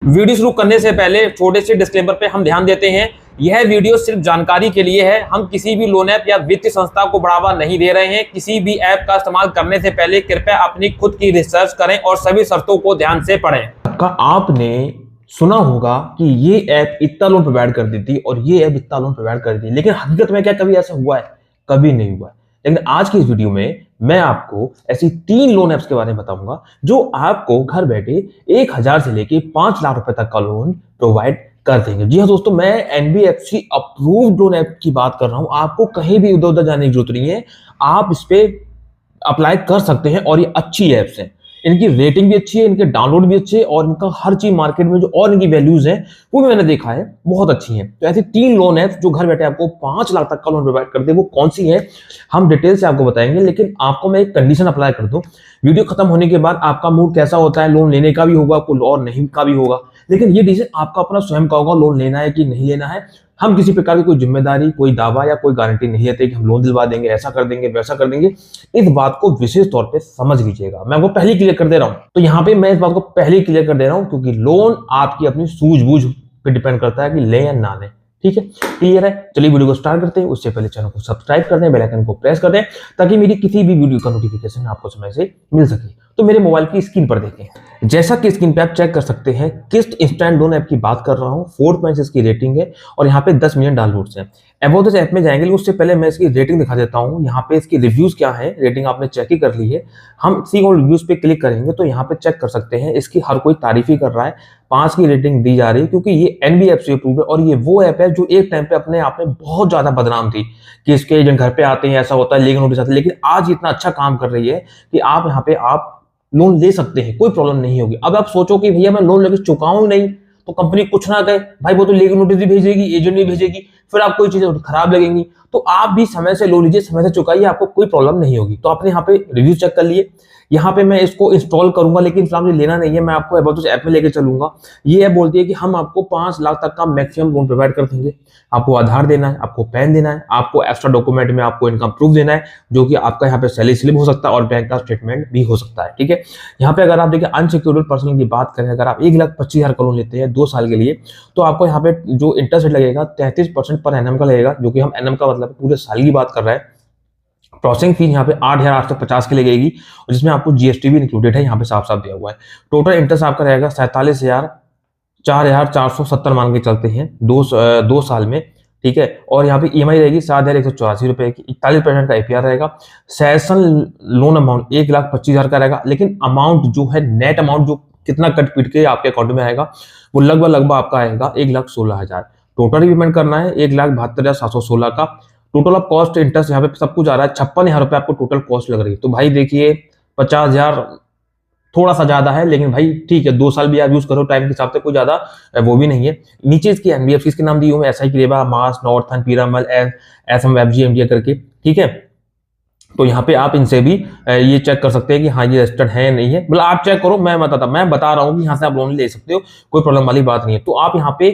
Video शुरू करने से पहले छोटे से डिस्क्लेमर पे हम ध्यान देते हैं। यह वीडियो सिर्फ जानकारी के लिए है। हम किसी भी लोन ऐप या वित्तीय संस्था को बढ़ावा नहीं दे रहे हैं। किसी भी ऐप का इस्तेमाल करने से पहले कृपया अपनी खुद की रिसर्च करें और सभी शर्तों को ध्यान से पढ़ें। आपने सुना होगा कि ये ऐप इतना लोन प्रोवाइड कर देती और ये ऐप इतना लोन प्रोवाइड कर दी, लेकिन हकीकत में क्या कभी ऐसा हुआ है? कभी नहीं हुआ है। लेकिन आज की इस वीडियो में मैं आपको ऐसी 3 लोन ऐप्स के बारे में बताऊंगा जो आपको घर बैठे 1000 से लेके 5 लाख रुपए तक का लोन प्रोवाइड कर देंगे। जी हाँ दोस्तों, मैं एनबीएफसी अप्रूव्ड लोन ऐप की बात कर रहा हूं। आपको कहीं भी इधर उधर जाने की जरूरत नहीं है, आप इस पे अप्लाई कर सकते हैं और ये अच्छी ऐप्स हैं। इनकी रेटिंग भी अच्छी है, इनके डाउनलोड भी अच्छे है और इनका हर चीज मार्केट में जो और इनकी वैल्यूज हैं वो भी मैंने देखा है, बहुत अच्छी हैं। तो ऐसी 3 लोन ऐप्स जो घर बैठे आपको 5 लाख तक का लोन प्रोवाइड करते हैं, वो कौन सी है हम डिटेल से आपको बताएंगे। लेकिन आपको मैं एक कंडीशन अप्लाई कर दूं, वीडियो खत्म होने के बाद आपका मूड कैसा होता है, लोन लेने का भी होगा कोई और नहीं का भी होगा, लेकिन ये डिसीजन आपका अपना स्वयं का होगा, लोन लेना है कि नहीं लेना है। हम किसी प्रकार की कोई जिम्मेदारी, कोई दावा या कोई गारंटी नहीं लेते कि हम लोन दिलवा देंगे, ऐसा कर देंगे, वैसा कर देंगे। इस बात को विशेष तौर पे समझ लीजिएगा। मैं आपको पहले क्लियर कर दे रहा हूं। तो यहाँ पे मैं इस बात को पहले क्लियर कर दे रहा हूं क्योंकि लोन आपकी अपनी सूझबूझ पे डिपेंड करता है कि ले या ना ले। ठीक है, क्लियर है? चलिए वीडियो को स्टार्ट करते हैं। उससे पहले चैनल को सब्सक्राइब कर दें, बेल आइकन को प्रेस कर दें ताकि मेरी किसी भी वीडियो का नोटिफिकेशन आपको समय से मिल सके। तो मेरे मोबाइल की स्क्रीन पर देखें, जैसा कि स्क्रीन पे आप चेक कर सकते हैं, किस्त इंस्टेंट लोन ऐप की बात कर रहा हूं। 4.6 इसकी रेटिंग है और यहाँ पे 10 मिलियन डाउनलोड्स हैं। अबाउट दिस ऐप में जाएंगे, उससे पहले मैं इसकी रेटिंग दिखा देता हूँ। यहाँ पे इसकी रिव्यूज क्या है, रेटिंग आपने चेक ही कर ली है। हम सी और रिव्यूज पे क्लिक करेंगे तो यहाँ पे चेक कर सकते हैं, इसकी हर कोई तारीफ ही कर रहा है। 5 की रेटिंग दी जा रही है क्योंकि ये एनबीएफसी अप्रूव्ड है और ये वो ऐप है जो एक टाइम पे अपने आप में बहुत ज्यादा बदनाम थी कि इसके एजेंट घर पे आते हैं, ऐसा होता है, लीगल नोटिस आते हैं। लेकिन आज इतना अच्छा काम कर रही है कि आप यहाँ पे आप लोन ले सकते हैं, कोई प्रॉब्लम नहीं होगी। अब आप सोचो कि भैया मैं लोन लेके चुकाऊं नहीं तो कंपनी कुछ ना कहे, भाई वो तो लीगल नोटिस भी भेजेगी, एजेंट भी भेजेगी, फिर आपको कोई चीजें खराब लगेंगी। तो आप भी समय से लोन लीजिए, समय से चुकाइए, आपको कोई प्रॉब्लम नहीं होगी। तो आपने यहाँ पे रिव्यू चेक कर लिए। यहाँ पे मैं इसको इंस्टॉल करूंगा, लेकिन फिलहाल मुझे लेना नहीं है, मैं आपको अबाउट दिस ऐप में लेके चलूंगा। ये ऐप बोलती है कि हम आपको 5 लाख तक का मैक्सिमम लोन प्रोवाइड कर देंगे। आपको आधार देना है, आपको पैन देना है, आपको एक्स्ट्रा डॉक्यूमेंट में आपको इनकम प्रूफ देना है, जो कि आपका यहाँ पे सैलरी स्लिप हो सकता है और बैंक का स्टेटमेंट भी हो सकता है। ठीक है, यहाँ पे अगर आप देखिए अनसिक्योर्ड पर्सन की बात करें, अगर आप 1,25,000 का लोन लेते हैं 2 साल के लिए, तो आपको यहाँ पे जो इंटरेस्ट रेट लगेगा 33% पर एनम का लगेगा, जो कि हम एनम का मतलब पूरे साल की बात कर रहे हैं। प्रोसेसिंग फीस यहाँ पे 8,850 की लगेगी और जिसमें आपको जीएसटी भी इंक्लूडेड है, यहाँ पे साफ साफ दिया हुआ है। टोटल इंटरेस्ट आपका रहेगा 47,0470 मान के चलते हैं 2 साल में। ठीक है, और यहाँ पे ईएमआई रहेगी 7,184 रुपए की, 41% का एपीआर रहेगा। सैंक्शन लोन अमाउंट 1,25,000 का रहेगा, लेकिन अमाउंट जो है नेट अमाउंट जो कितना कट पीट के आपके अकाउंट में आएगा वो लगभग आपका आएगा 1,16,000। टोटल पेमेंट करना है 1,72,716 का। टोटल ऑफ कॉस्ट इंटरेस्ट यहाँ पे सब कुछ आ रहा है 56,000 रुपए आपको टोटल कॉस्ट लग रही है। तो भाई देखिए 50,000 थोड़ा सा ज्यादा है, लेकिन भाई ठीक है, 2 साल भी आप यूज करो, टाइम के हिसाब से कोई ज्यादा वो भी नहीं है। नीचे इसकी एनबीएफसी के नाम दिए हुए एसआई क्रेबा, मास, नॉर्थन, पीरामल, एसएम वेबजी इंडिया करके। ठीक है, तो यहाँ पे आप इनसे भी ये चेक कर सकते हैं कि हाँ ये रजिस्टर्ड है नहीं है। मतलब आप चेक करो, मैं बता रहा हूँ कि यहाँ से आप लोन ले सकते हो, कोई प्रॉब्लम वाली बात नहीं है। तो आप यहाँ पे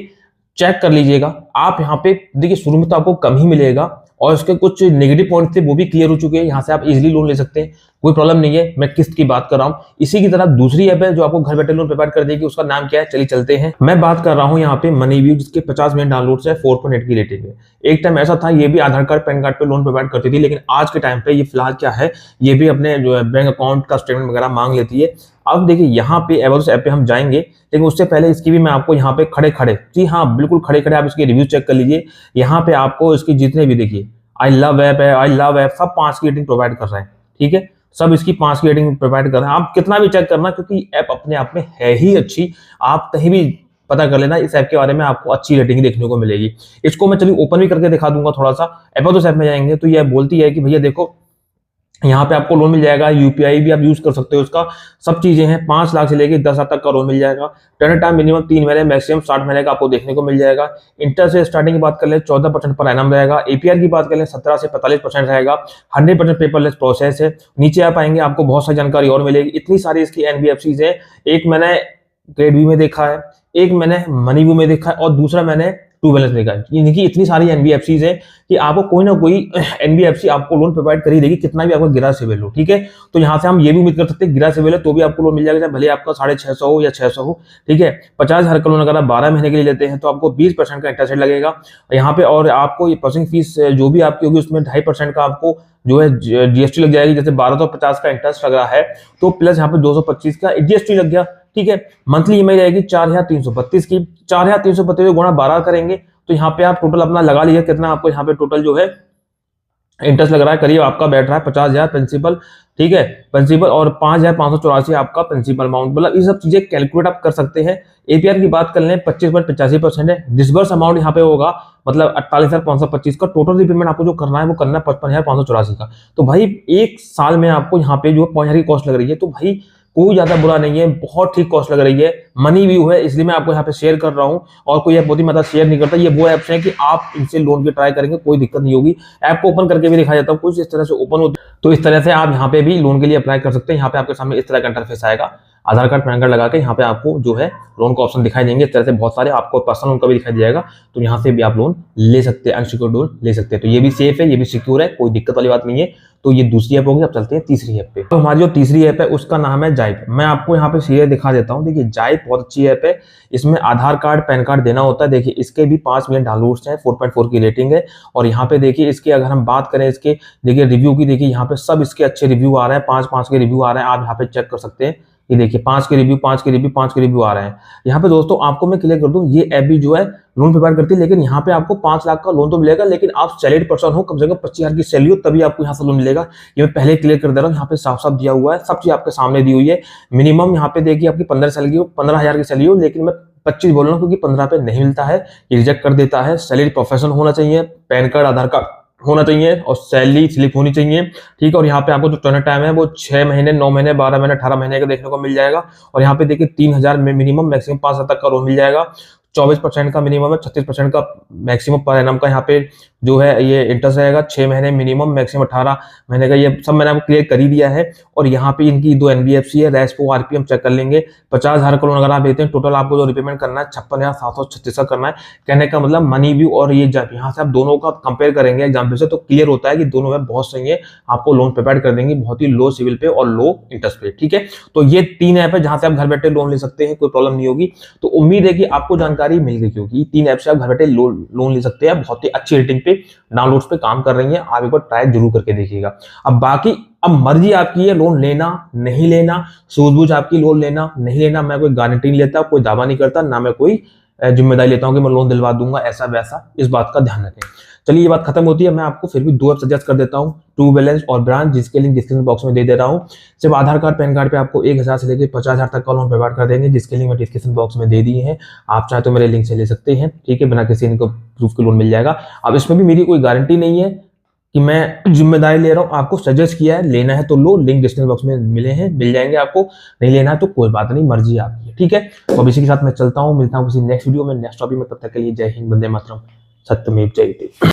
चेक कर लीजिएगा। आप यहाँ पे देखिए शुरू में तो आपको कम ही मिलेगा और उसके कुछ नेगेटिव पॉइंट थे वो भी क्लियर हो चुके हैं। यहाँ से आप इजीली लोन ले सकते हैं, कोई प्रॉब्लम नहीं है। मैं किस्त की बात कर रहा हूँ। इसी की तरह दूसरी ऐप है जो आपको घर बैठे लोन प्रोवाइड कर देगी, उसका नाम क्या है, चलिए चलते हैं। मैं बात कर रहा हूँ यहाँ पे मनीव्यू, जिसके 50 मिलियन डाउनलोड्स है, 4.8 की रेटिंग है। एक टाइम ऐसा था ये भी आधार कार्ड पैन कार्ड पे लोन प्रोवाइड करती थी, लेकिन आज के टाइम पे ये फिलहाल क्या है, ये भी अपने जो है बैंक अकाउंट का स्टेटमेंट वगैरह मांग लेती है। अब देखिए यहाँ पे अबाउट ऐप पे हम जाएंगे, लेकिन उससे पहले इसकी भी मैं आपको यहाँ पे खड़े खड़े, जी हाँ बिल्कुल खड़े खड़े आप इसके रिव्यू चेक कर लीजिए। यहाँ पे आपको इसकी जितने भी देखिए आई लव ऐप है, आई लव ऐप, सब 5 की रेटिंग प्रोवाइड कर रहे हैं। ठीक है, सब इसकी 5 की रेटिंग प्रोवाइड कर रहे हैं। आप कितना भी चेक करना, क्योंकि ऐप अपने आप में है ही अच्छी। आप कहीं भी पता कर लेना, इस ऐप के बारे में आपको अच्छी रेटिंग देखने को मिलेगी। इसको मैं चलिए ओपन भी करके दिखा दूंगा थोड़ा सा। अबाउट दिस ऐप में जाएंगे तो यह बोलती है कि भैया देखो यहाँ पे आपको लोन मिल जाएगा, यूपीआई भी आप यूज कर सकते हो, उसका सब चीजें हैं। 5 लाख से लेके 10 लाख तक का लोन मिल जाएगा। टेनर टाइम मिनिमम 3 महीने, मैक्सिमम 60 महीने का आपको देखने को मिल जाएगा। इंटरेस्ट से स्टार्टिंग की बात कर ले 14% पर एनम रहेगा। एपीआर की बात कर ले 17 से 45% रहेगा। 100% पेपरलेस प्रोसेस है। नीचे आप आएंगे आपको बहुत सारी जानकारी और मिलेगी। इतनी सारी इसकी एनबीएफसीज है। एक मैंने ग्रेड बी में देखा है, एक मैंने मनीव्यू में देखा है और दूसरा मैंने ट्रू बैलेंस लेगा। देखिए इतनी सारी एनबीएफसीज है कि आपको कोई ना कोई एनबीएफसी आपको लोन प्रोवाइड कर ही देगी, कितना भी आपका गिरा सिविल हो, ठीक है। तो यहाँ से हम ये भी उम्मीद कर सकते हैं गिरा सिविल है तो भी आपको लोन मिल जाएगा, चाहे भले आपका 650 हो या 600 हो, ठीक है। 50,000 का लोन अगर आप 12 महीने के लिए लेते हैं तो आपको 20% का इंटरेस्ट लगेगा यहाँ पे, और आपको ये प्रोसेसिंग फीस जो भी आपकी होगी उसमें 2.5% का आपको जो है जीएसटी लग जाएगी। जैसे 1250 का इंटरेस्ट लग रहा है तो प्लस यहाँ पे 225 का जीएसटी लग गया, ठीक है। मंथली ईएमआई रहेगी 4,332 की, 4,332 गुणा 12 करेंगे तो यहाँ पे आप टोटल अपना लगा लीजिए कितना आपको यहाँ पे टोटल जो है इंटरेस्ट लग रहा है। करीब आपका बैठ रहा है 50,000 प्रिंसिपल, ठीक है, प्रिंसिपल, और 5,584 आपका प्रिंसिपल अमाउंट। मतलब ये सब चीजें कैलकुलेट आप कर सकते हैं। एपीआर की बात कर लें 25.85% है। डिसबर्स अमाउंट यहाँ पे होगा मतलब 48,525 का। टोटल रिपेमेंट आपको जो करना है वो करना है 55,584 का। तो भाई एक साल में आपको यहाँ पे जो 5,000 की कॉस्ट लग रही है तो भाई कोई ज्यादा बुरा नहीं है, बहुत ठीक कॉस्ट लग रही है। मनी व्यू है इसलिए मैं आपको यहाँ पे शेयर कर रहा हूँ, और कोई ऐप बहुत ही मतलब शेयर नहीं करता। ये वो ऐप्स हैं कि आप इनसे लोन की ट्राई करेंगे कोई दिक्कत नहीं होगी। ऐप को ओपन करके भी दिखाया जाता है, कुछ इस तरह से ओपन होता है। तो इस तरह से आप यहाँ पे भी लोन के लिए अप्लाई कर सकते हैं। यहाँ पे आपके सामने इस तरह का इंटरफेस आएगा, आधार कार्ड पैन कार्ड लगा के यहाँ पे आपको जो है लोन का ऑप्शन दिखाई देंगे। इस तरह से बहुत सारे आपको पर्सनल लोन का भी दिखाई देगा, तो यहाँ से भी आप लोन ले सकते हैं, अनसिक्योर्ड लोन ले सकते हैं। तो ये भी सेफ है, ये भी सिक्योर है, कोई दिक्कत वाली बात नहीं है। तो ये दूसरी ऐप होगी। अब चलते हैं तीसरी ऐप पे। तो हमारी जो तीसरी ऐप है उसका नाम है जाइप। मैं आपको यहाँ पे सीधे दिखा देता हूँ। देखिए जाइप बहुत अच्छी ऐप है, इसमें आधार कार्ड पैन कार्ड देना होता है। देखिए इसके भी 5 मिलियन डाउनलोड्स हैं, 4.4 की रेटिंग है। और यहाँ पे देखिए इसके अगर हम बात करें इसके देखिए रिव्यू की, देखिए यहाँ पे सब इसके अच्छे रिव्यू आ रहे हैं, 5 के रिव्यू आ रहे हैं। आप यहाँ पे चेक कर सकते हैं, ये देखिए 5 के रिव्यू आ रहे हैं। यहाँ पे दोस्तों आपको मैं क्लियर कर दूं, ये ऐप भी जो है लोन प्रोवाइड करती है, लेकिन यहाँ पे आपको 5 लाख का लोन तो मिलेगा, लेकिन आप सैलरीड पर्सन हो, कम से कम 25,000 की सैलरी हो तभी आपको यहाँ से लोन मिलेगा। ये मैं पहले क्लियर कर दे रहा हूँ, यहाँ पे साफ साफ दिया हुआ है, सब चीज आपके सामने दी हुई है। मिनिमम यहाँ पे देखिए आपकी 15,000 की सैलरी हो, लेकिन मैं 25 बोल रहा हूँ क्योंकि 15 पे नहीं मिलता है, ये रिजेक्ट कर देता है। सैलरी प्रोफेशन होना चाहिए, पैन कार्ड आधार कार्ड होना चाहिए और सैलरी स्लिप होनी चाहिए, ठीक है। और यहाँ पे आपको जो टर्न टाइम है वो 6 महीने, 9 महीने, 12 महीने, 18 महीने का देखने को मिल जाएगा। और यहाँ पे देखिए 3,000 में मिनिमम, मैक्सिमम 5 तक का लोन मिल जाएगा। 24% का मिनिमम है, 36% का मैक्सिमम पर एनम का यहाँ पे जो है ये इंटरेस्ट रहेगा। 6 महीने मिनिमम, मैक्सिमम 18 महीने का, ये सब मैंने आपको क्लियर कर ही दिया है। और यहाँ पे इनकी 2 एनबीएफसी है, रेस्पो आरपीएम चेक कर लेंगे। 50,000 का लोन अगर आप देते हैं, टोटल आपको जो रिपेमेंट करना है 56,736 का करना है। कहने का मतलब मनी व्यू और ये यहाँ से आप दोनों का कंपेयर करेंगे एग्जाम्पल से तो क्लियर होता है कि दोनों में बहुत सही है, आपको लोन प्रोवाइड कर देंगे बहुत ही लो सिविल पे और लो इंटरेस्ट पे, ठीक है। तो ये 3 ऐप है जहां से आप घर बैठे लोन ले सकते हैं, कोई प्रॉब्लम नहीं होगी। तो उम्मीद है कि आपको जानकारी मिल गई, क्योंकि 3 ऐप से आप घर बैठे लोन ले सकते हैं, बहुत ही अच्छी रेटिंग पे डाउनलोड्स पे काम कर रही है। आप एक बार ट्राई जरूर करके देखिएगा। अब बाकी अब मर्जी आपकी है लोन लेना नहीं लेना, सूझबूझ आपकी लोन लेना नहीं लेना। मैं कोई गारंटी नहीं लेता, कोई दावा नहीं करता, ना मैं कोई जिम्मेदारी लेता हूं कि मैं लोन दिलवा दूंगा ऐसा वैसा, इस बात का ध्यान रखें। चलिए ये बात खत्म होती है। मैं आपको फिर भी 2 ऐप सजेस्ट कर देता हूं, ट्रू बैलेंस और ब्रांच, जिसके लिंक डिस्क्रिप्शन बॉक्स में दे दे रहा हूं। सिर्फ आधार कार्ड पैन कार्ड पे आपको 1,000 से लेकर 50,000 तक का लोन प्रोवाइड कर देंगे, जिसके लिंक मैं डिस्क्रिप्शन बॉक्स में दे दिए हैं। आप चाहे तो मेरे लिंक से ले सकते हैं, ठीक है, बिना किसी इनको प्रूफ के लोन मिल जाएगा। अब इसमें भी मेरी कोई गारंटी नहीं है कि मैं जिम्मेदारी ले रहा हूं, आपको सजेस्ट किया है, लेना है तो लो, लिंक डिस्क्रिप्शन बॉक्स में मिल जाएंगे आपको, नहीं लेना है तो कोई बात नहीं, मर्जी आपकी है, ठीक है। तो अब इसी के साथ मैं चलता हूं, मिलता हूं किसी नेक्स्ट वीडियो में, नेक्स्ट टॉपिक में। तब तक के लिए जय हिंद, वंदे मातरम, सत्यमेव जयते।